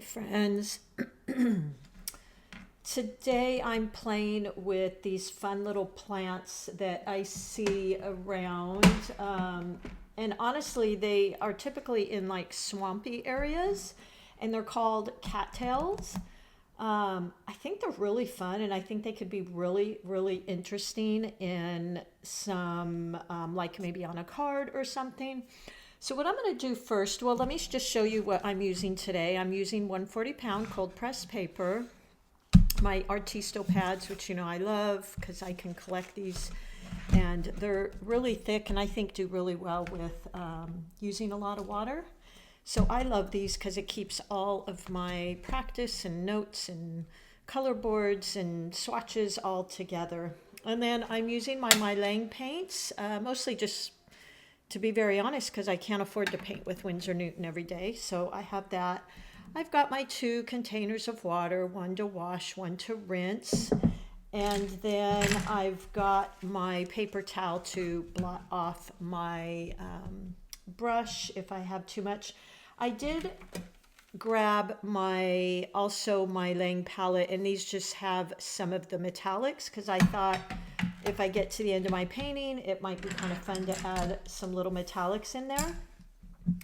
Hi friends. Today I'm playing with these fun little plants that I see around. And honestly, they are typically in like swampy areas and they're called cattails. I think they're really fun and I think they could be really, really interesting in some, like maybe on a card or something. So what I'm going to do first, well, let me just show you what I'm using today. I'm using 140-pound cold pressed paper, my Artisto pads, which you know I love because I can collect these, and they're really thick and I think do really well with using a lot of water. So I love these because it keeps all of my practice and notes and color boards and swatches all together. And then I'm using my MeiLang paints, mostly just to be very honest, because I can't afford to paint with Winsor Newton every day. So I have that. I've got my 2 containers of water, one to wash, one to rinse. And then I've got my paper towel to blot off my brush if I have too much. I did grab my MeiLang palette, and these just have some of the metallics because I thought if I get to the end of my painting, it might be kind of fun to add some little metallics in there.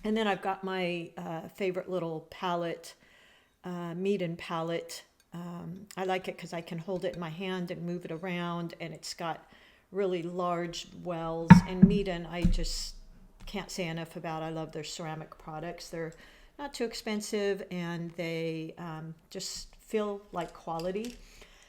And then I've got my favorite little palette, Meeden palette. I like it because I can hold it in my hand and move it around, and it's got really large wells. And Meeden, I just can't say enough about. I love their ceramic products. They're not too expensive, and they just feel like quality.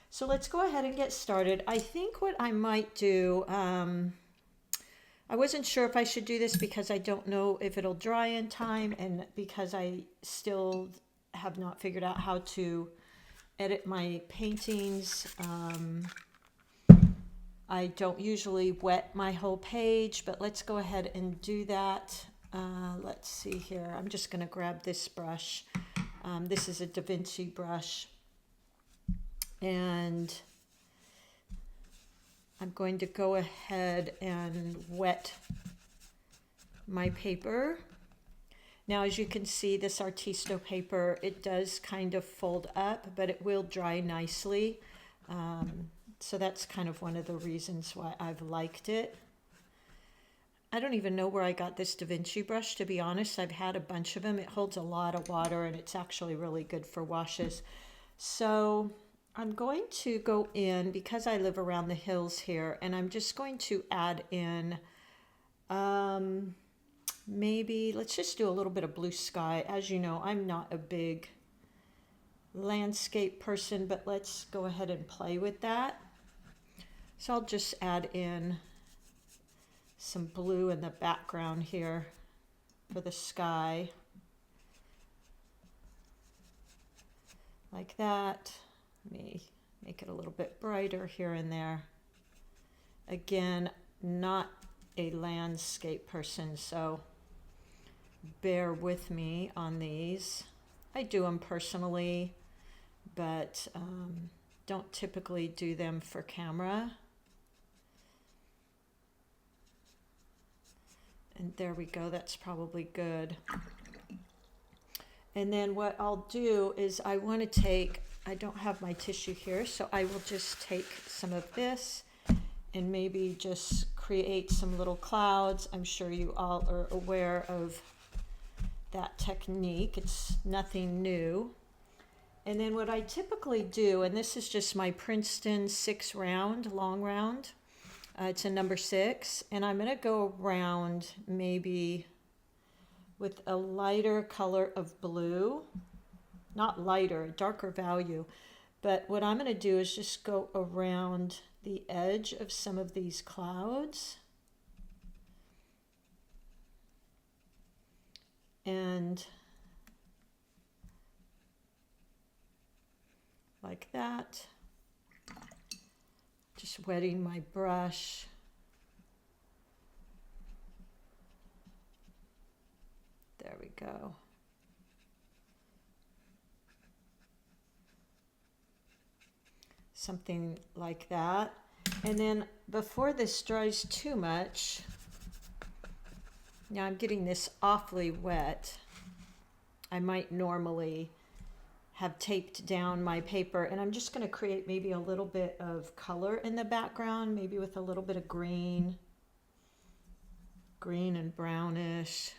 So let's go ahead and get started. I think what I might do, I wasn't sure if I should do this because I don't know if it'll dry in time, and because I still have not figured out how to edit my paintings. I don't usually wet my whole page, but let's go ahead and do that. Let's see here. I'm just going to grab this brush. This is a Da Vinci brush. And I'm going to go ahead and wet my paper. Now, as you can see, this Artisto paper, it does kind of fold up, but it will dry nicely. So that's kind of one of the reasons why I've liked it. I don't even know where I got this Da Vinci brush, to be honest. I've had a bunch of them. It holds a lot of water, and it's actually really good for washes. So I'm going to go in, because I live around the hills here, and I'm just going to add in, maybe, let's just do a little bit of blue sky. As you know, I'm not a big landscape person, but let's go ahead and play with that. So I'll just add in some blue in the background here for the sky. Like that. Let me make it a little bit brighter here and there. Again, not a landscape person, so bear with me on these. I do them personally, but don't typically do them for camera. And there we go, that's probably good. And then what I'll do is I want to take, I don't have my tissue here, so I will just take some of this and maybe just create some little clouds. I'm sure you all are aware of that technique. It's nothing new. And then what I typically do, and this is just my Princeton 6 round, long round. It's a number 6, and I'm going to go around maybe with a lighter color of blue. Not lighter, a darker value. But what I'm going to do is just go around the edge of some of these clouds. And like that. Just wetting my brush. There we go. Something like that. And then before this dries too much, now I'm getting this awfully wet. I might normally have taped down my paper, and I'm just going to create maybe a little bit of color in the background, maybe with a little bit of green and brownish.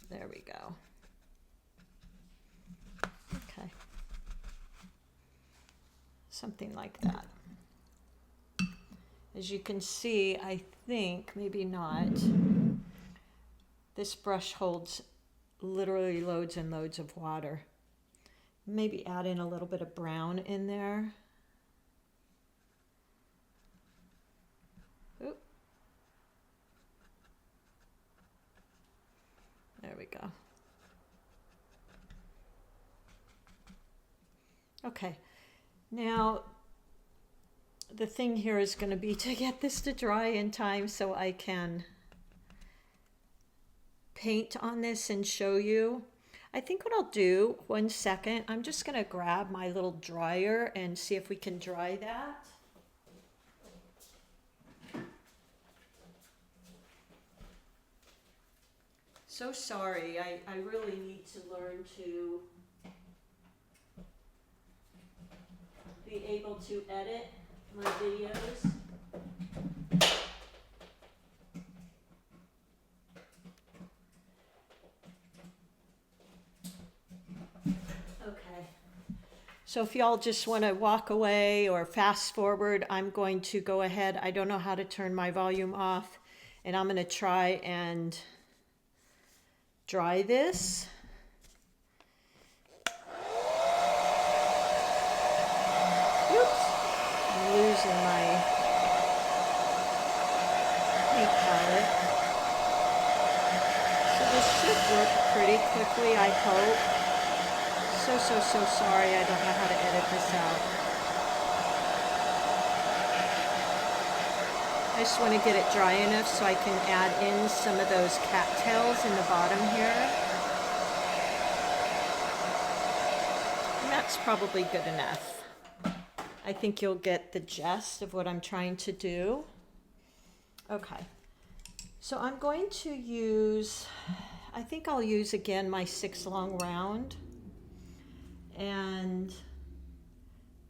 There we go. Okay. Something like that. As you can see, I think, maybe not, this brush holds literally loads and loads of water. Maybe add in a little bit of brown in there. Oop. There we go. Okay, now the thing here is going to be to get this to dry in time so I can paint on this and show you. I think what I'll do, 1 second, I'm just going to grab my little dryer and see if we can dry that. So sorry, I really need to learn to be able to edit my videos. Okay. So if y'all just want to walk away or fast forward, I'm going to go ahead. I don't know how to turn my volume off, and I'm going to try and dry this. Oops, I'm losing my paint palette. So this should work pretty quickly, I hope. So sorry, I don't know how to edit this out. I just want to get it dry enough so I can add in some of those cattails in the bottom here. And that's probably good enough. I think you'll get the gist of what I'm trying to do. Okay, so I'm going to use, I think I'll use again my 6 long round. And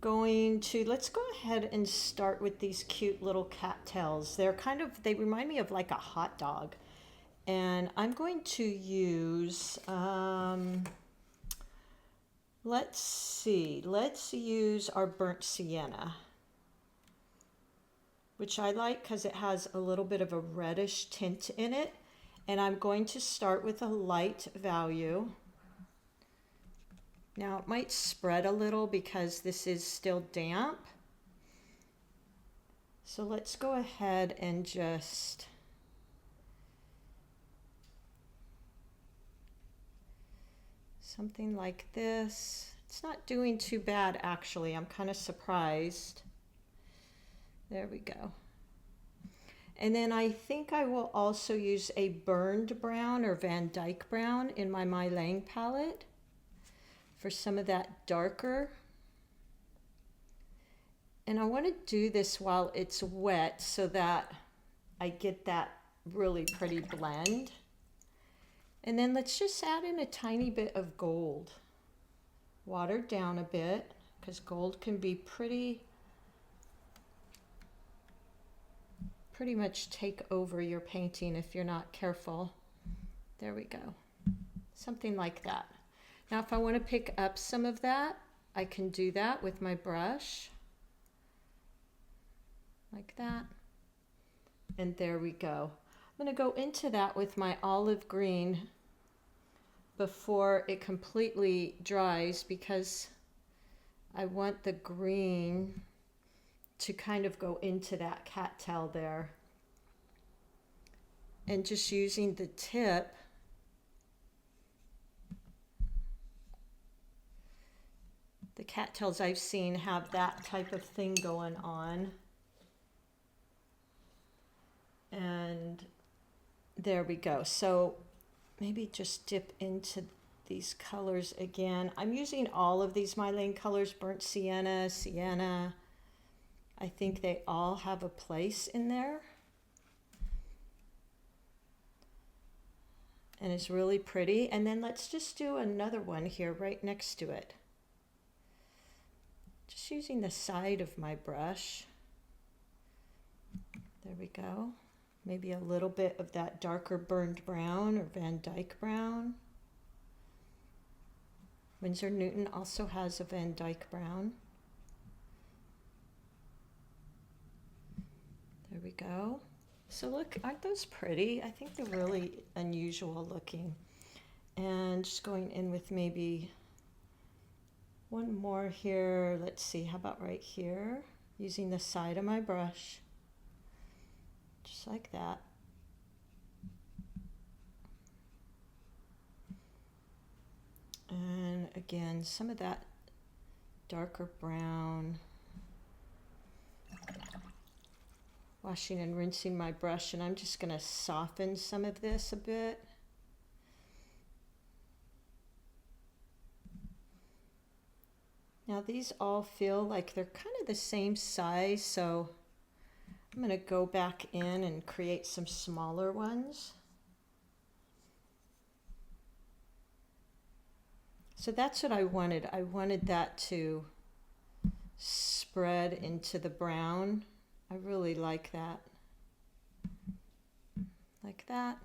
let's go ahead and start with these cute little cattails. They remind me of like a hot dog. And I'm going to use, let's use our burnt sienna, which I like because it has a little bit of a reddish tint in it. And I'm going to start with a light value. Now it might spread a little because this is still damp. So let's go ahead and just something like this. It's not doing too bad actually. I'm kind of surprised. There we go. And then I think I will also use a burned brown or Van Dyke brown in my MeiLang palette for some of that darker. And I want to do this while it's wet so that I get that really pretty blend. And then let's just add in a tiny bit of gold. Watered down a bit, because gold can be pretty much take over your painting if you're not careful. There we go. Something like that. Now if I want to pick up some of that, I can do that with my brush. Like that. And there we go. I'm going to go into that with my olive green before it completely dries because I want the green to kind of go into that cattail there. And just using the tip, the cattails I've seen have that type of thing going on. And there we go. So maybe just dip into these colors again. I'm using all of these MeiLang colors, burnt sienna, sienna. I think they all have a place in there. and it's really pretty. And then let's just do another one here right next to it. Just using the side of my brush. There we go. Maybe a little bit of that darker burned brown or Van Dyke brown. Winsor Newton also has a Van Dyke brown. There we go. So look, aren't those pretty? I think they're really unusual looking. And just going in with maybe one more here. Let's see, how about right here? Using the side of my brush. Just like that. And again, some of that darker brown. Washing and rinsing my brush, and I'm just going to soften some of this a bit. Now these all feel like they're kind of the same size, so I'm going to go back in and create some smaller ones. So that's what I wanted. I wanted that to spread into the brown. I really like that. Like that.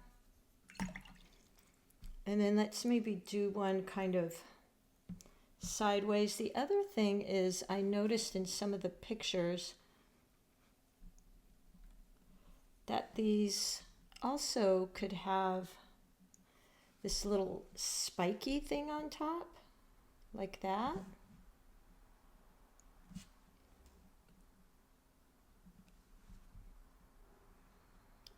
And then let's maybe do one kind of sideways. The other thing is I noticed in some of the pictures that these also could have this little spiky thing on top, like that.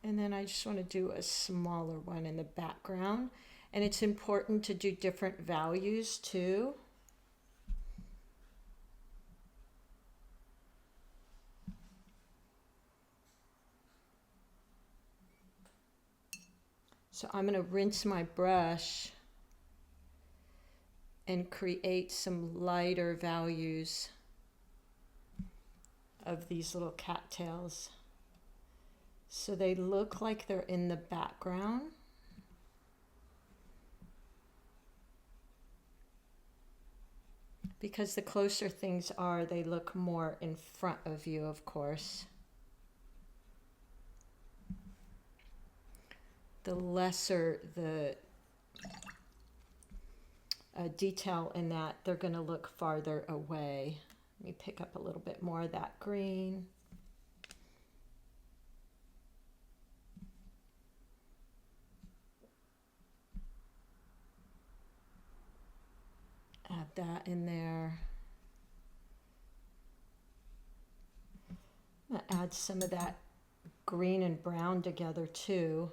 And then I just want to do a smaller one in the background. And it's important to do different values too. So I'm going to rinse my brush and create some lighter values of these little cattails. So they look like they're in the background. Because the closer things are, they look more in front of you, of course. The lesser the detail in that, they're going to look farther away. Let me pick up a little bit more of that green. Add that in there. I'm going to add some of that green and brown together too.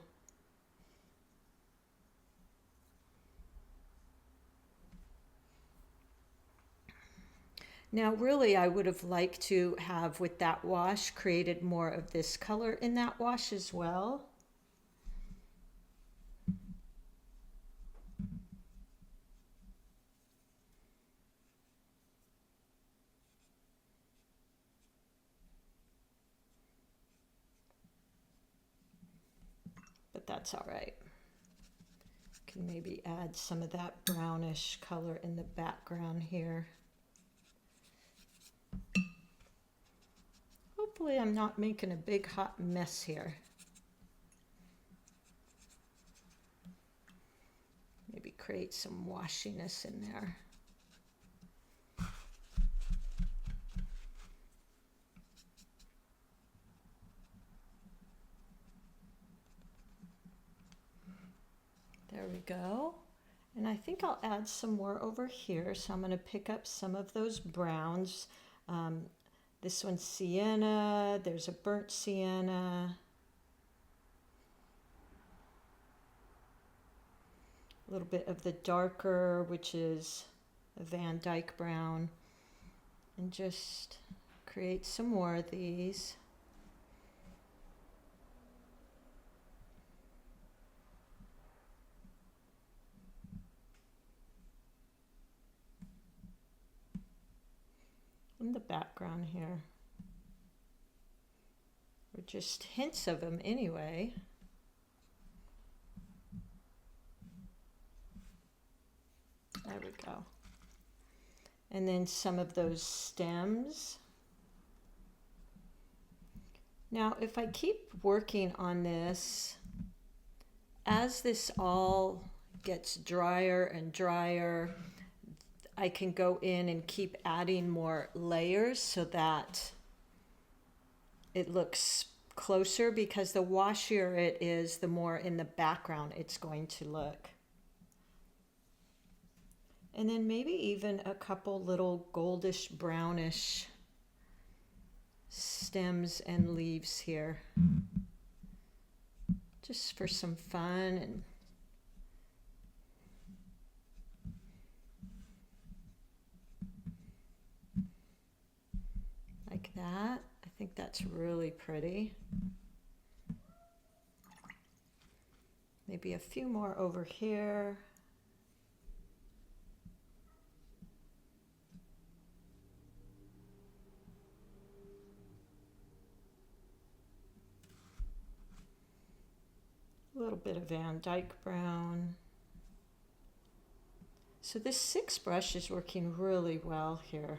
Now really I would have liked to have, with that wash, created more of this color in that wash as well. But that's all right. Can maybe add some of that brownish color in the background here. Hopefully I'm not making a big hot mess here. Maybe create some washiness in there. There we go. And I think I'll add some more over here. So I'm going to pick up some of those browns. This one's sienna. There's a burnt sienna. A little bit of the darker, which is a Van Dyke brown. And just create some more of these. In the background here, or just hints of them anyway. There we go. And then some of those stems. Now, if I keep working on this, as this all gets drier and drier, I can go in and keep adding more layers so that it looks closer, because the washier it is, the more in the background it's going to look. And then maybe even a couple little goldish brownish stems and leaves here, just for some fun. And like that. I think that's really pretty. Maybe a few more over here. A little bit of Van Dyke brown. So this 6 brush is working really well here.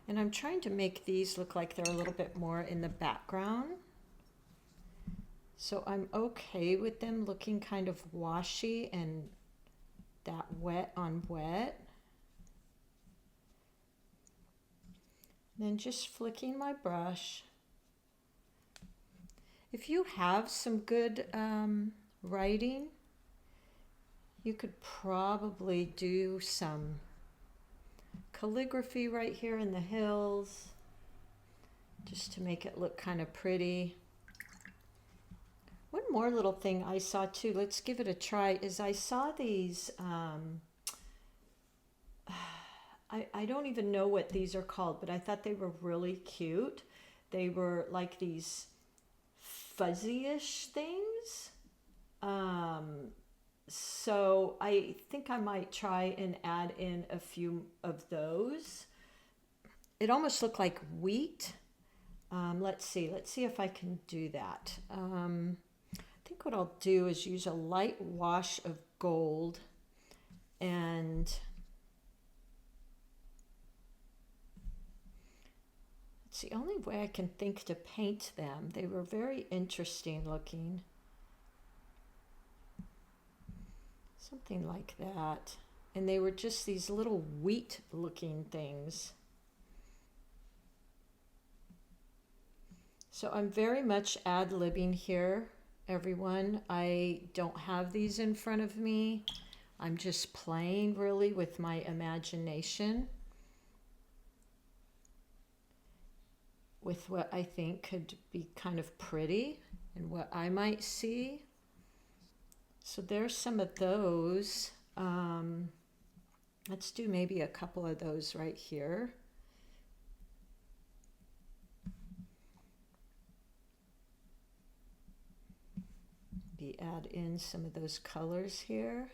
And I'm trying to make these look like they're a little bit more in the background. So I'm okay with them looking kind of washy and that wet on wet. Then just flicking my brush. If you have some good writing, you could probably do some calligraphy right here in the hills, just to make it look kind of pretty. One more little thing I saw too, let's give it a try, is I saw these, I don't even know what these are called, but I thought they were really cute. They were like these fuzzy-ish things. So I think I might try and add in a few of those. It almost looked like wheat. Let's see if I can do that. I think what I'll do is use a light wash of gold, and it's the only way I can think to paint them. They were very interesting looking. Something like that. And they were just these little wheat looking things. So I'm very much ad-libbing here, everyone. I don't have these in front of me. I'm just playing really with my imagination, with what I think could be kind of pretty and what I might see. So there's some of those. Let's do maybe a couple of those right here. Maybe add in some of those colors here.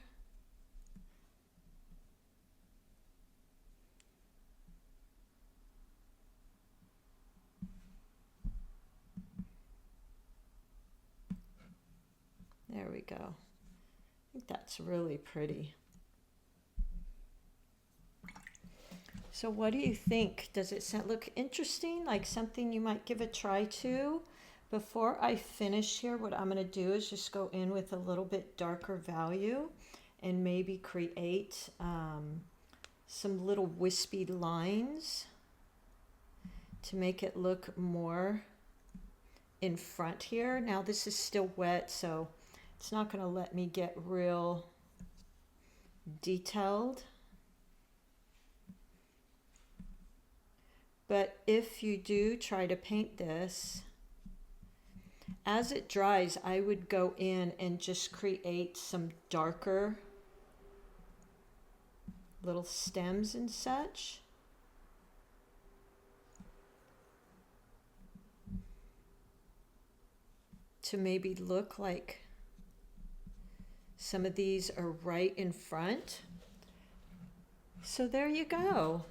There we go. I think that's really pretty. So what do you think? Does it look interesting? Like something you might give a try to? Before I finish here, what I'm going to do is just go in with a little bit darker value and maybe create some little wispy lines to make it look more in front here. Now this is still wet, so it's not going to let me get real detailed. But if you do try to paint this, as it dries, I would go in and just create some darker little stems and such. To maybe look like some of these are right in front. So there you go.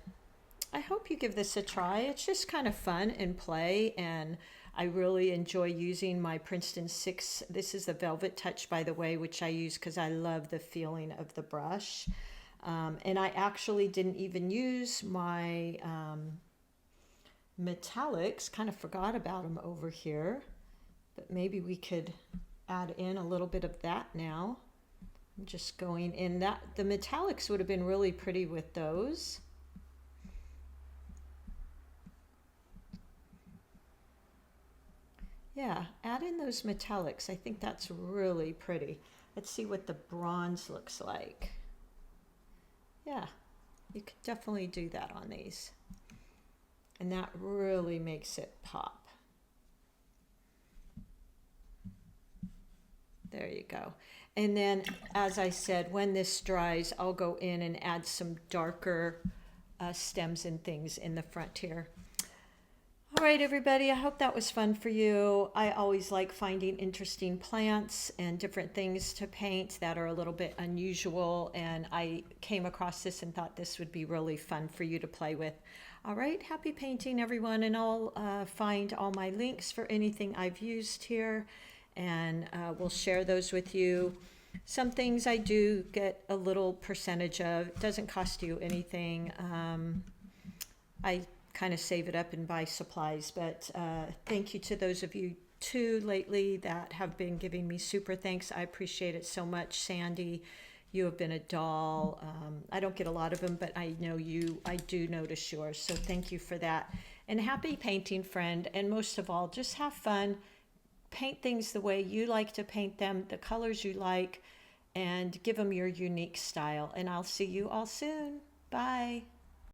I hope you give this a try. It's just kind of fun and play, and I really enjoy using my Princeton 6. This is the Velvet Touch, by the way, which I use because I love the feeling of the brush. And I actually didn't even use my metallics. Kind of forgot about them over here. But maybe we could add in a little bit of that now. I'm just going in that. The metallics would have been really pretty with those. Yeah, add in those metallics. I think that's really pretty. Let's see what the bronze looks like. Yeah, you could definitely do that on these. And that really makes it pop. There you go. And then, as I said, when this dries, I'll go in and add some darker stems and things in the front here. All right, everybody, I hope that was fun for you. I always like finding interesting plants and different things to paint that are a little bit unusual, and I came across this and thought this would be really fun for you to play with. All right, happy painting, everyone, and I'll find all my links for anything I've used here, and we'll share those with you. Some things I do get a little percentage of. It doesn't cost you anything. I kind of save it up and buy supplies, but thank you to those of you too lately that have been giving me super thanks. I appreciate it so much. Sandy, you have been a doll. I don't get a lot of them, but I know you, I do notice yours, so thank you for that. And happy painting, friend, and most of all, just have fun. Paint things the way you like to paint them, the colors you like, and give them your unique style. And I'll see you all soon. Bye.